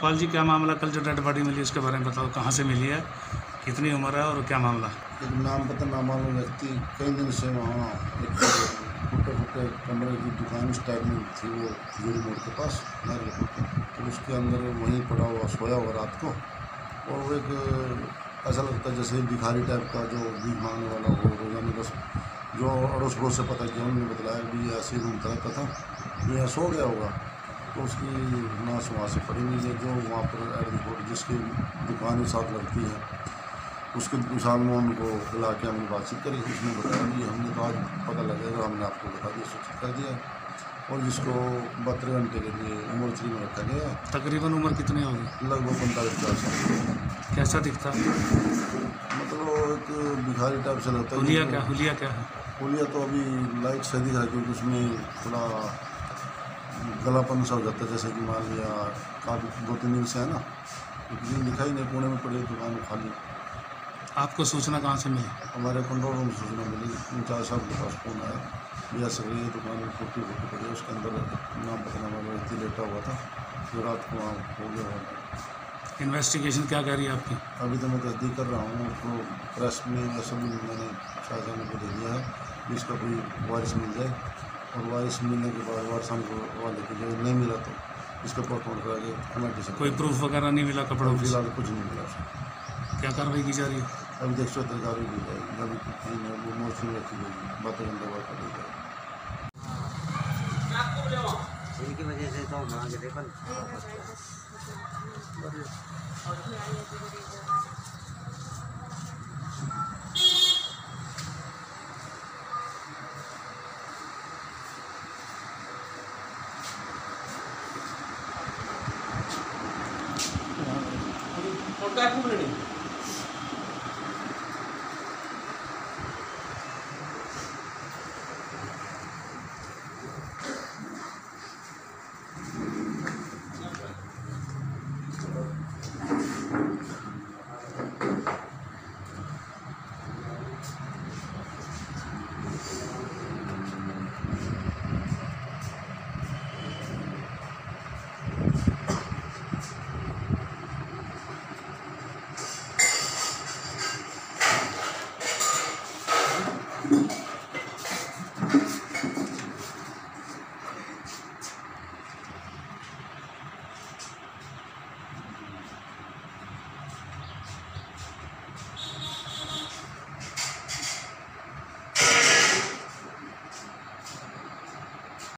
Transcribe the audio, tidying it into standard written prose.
सुखपाल जी, क्या मामला कल जो डेड बॉडी मिली उसके बारे में बताओ, कहाँ से मिली है, कितनी उम्र है और क्या मामला? एक नाम पता ना मालूम व्यक्ति कई दिन से वहाँ एक फुटे फुटे कमरे की दुकान इस टाइप में थी, वो जूरी मोड़ के पास तो उसके अंदर वहीं पड़ा हुआ सोया हुआ रात को। और वो एक ऐसा लगता है जैसे भिखारी टाइप का जो भीख मांगने वाला हो रोजाना, बस जो अड़ोस पड़ोस से पता किया उन्होंने बताया कि ये ऐसे ही घूमता रहता था, ये यहाँ सो गया होगा। तो उसकी नाश वहाँ से पड़ी हुई है, जो वहाँ पर एयरपोर्ट जिसकी दुकान के साथ लगती है उसके विशाल मोहन को बुला के हमने बातचीत करी। उसने बताया कि हमने तो आज पता लगेगा, हमने आपको बता दिया, सूचित कर दिया। और जिसको 72 घंटे के लिए मोर्चरी में रखा गया। तकरीबन उम्र कितनी होगी? लगभग 45 साल। कैसा दिखता? मतलब एक भिखारी टाइप से लगता है। हुलिया क्या है? हुलिया तो अभी लाइट से दिख रहा है, क्योंकि उसमें थोड़ा गलापन सा हो जाता है, जैसे कि मान लिया काफ़ी 2-3 दिन से है ना, दिन दिखाई नहीं, पुणे में पड़ी दुकान खाली। आपको सूचना कहाँ से मिली? हमारे कंट्रोल रूम से सूचना मिली, इंचार्ज साहब के पास फोन आया, भैया सर ये दुकान में फूटी पड़ी है, उसके अंदर नाम पता वाला व्यक्ति लेटा हुआ था, जो रात को वहाँ हो गया। इन्वेस्टिगेशन क्या कह रही है आपकी? अभी तो मैं तस्दीक कर रहा हूँ, तो प्रेस में वैसे भी मैंने शाहजहां को दे दिया है, जिसका कोई वारिस मिल जाए, और वारिस मिलने के बाद वारसान को वाले को जो नहीं मिला तो इसका पोस्टमार्टम करा के कमेटी से। कोई प्रूफ वगैरह नहीं मिला कपड़ों की? फिलहाल कुछ नहीं मिला। क्या कार्रवाई की जा रही है? अभी 170 कार्रवाई की जाएगी, अभी वो मोर्चरी में रखी गई, 72 घंटे बाद कर दी जाएगी। इनकी वजह से तो मांग रहे पर फोटो